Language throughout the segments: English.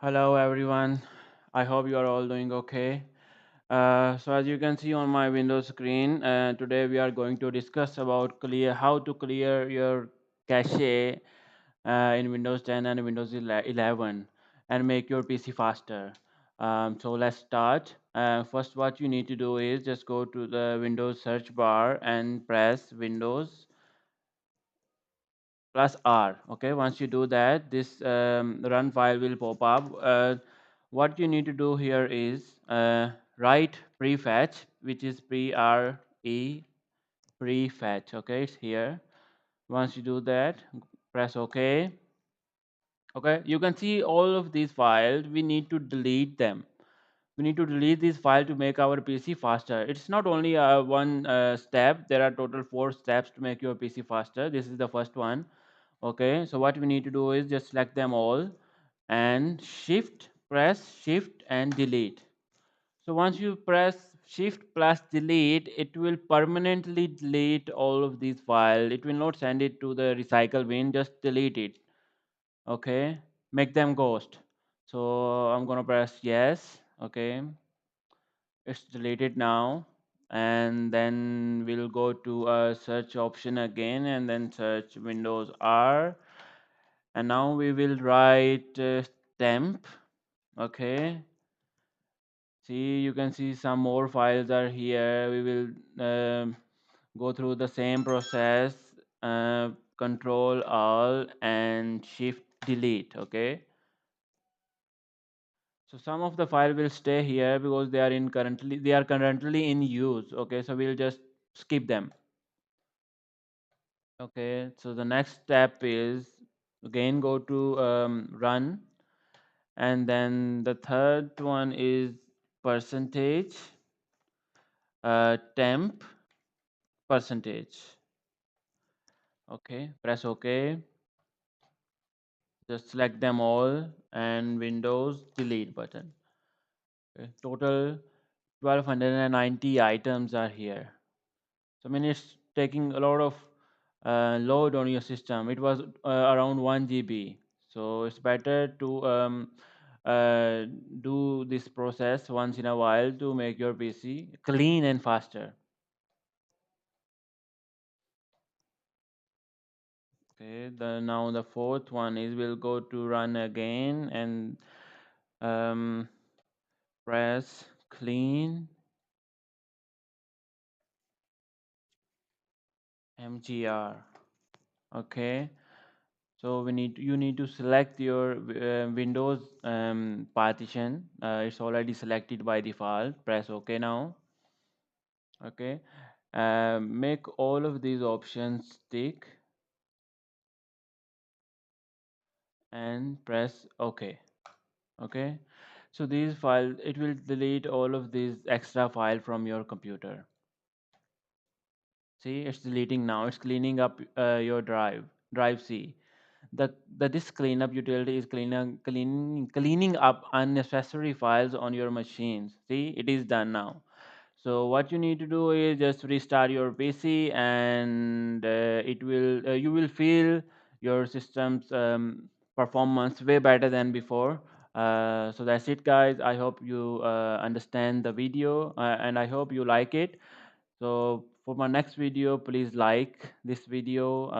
Hello everyone. I hope you are all doing okay. So as you can see on my Windows screen, today we are going to discuss about how to clear your cache in Windows 10 and Windows 11 and make your PC faster. So let's start. First, what you need to do is just go to the Windows search bar and press Windows plus R. Okay, once you do that, this run file will pop up. What you need to do here is write prefetch, which is prefetch. Okay, it's here. Once you do that, press OK. Okay, you can see all of these files. We need to delete them. We need to delete this file to make our PC faster. It's not only one step. There are total 4 steps to make your PC faster. This is the first one. Okay, so what we need to do is just select them all and press shift and delete. So once you press shift plus delete, it will permanently delete all of these files. It will not send it to the recycle bin, just delete it. Okay, make them ghost. So I'm gonna press yes. Okay, it's deleted now, and then we'll go to a search option again and then search Windows R, and now we will write temp. Okay, see, you can see some more files are here. We will go through the same process, control all and shift delete. Okay, so some of the file will stay here because they are currently in use. Okay, so we'll just skip them. Okay, so the next step is again go to run, and then the third one is percentage temp percentage. Okay, press OK. Just select them all and Windows delete button. Okay. Total 1290 items are here. So I mean it's taking a lot of load on your system. It was around 1 GB. So it's better to uh, do this process once in a while to make your PC clean and faster. Okay, now the fourth one is we'll go to run again and um, press clean mgr. Okay, so you need to select your Windows partition. It's already selected by default. Press OK now. Okay, make all of these options tick and press OK. Okay, so these files, it will delete all of these extra file from your computer. See, it's deleting now. It's cleaning up your drive C. The disk cleanup utility is cleaning up unnecessary files on your machines. See, it is done now. So what you need to do is just restart your PC, and you will feel your system's performance way better than before. So that's it, guys. I hope you understand the video, and I hope you like it. So for my next video, please like this video,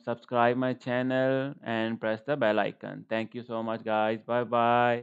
subscribe my channel and press the bell icon. Thank you so much, guys. Bye bye.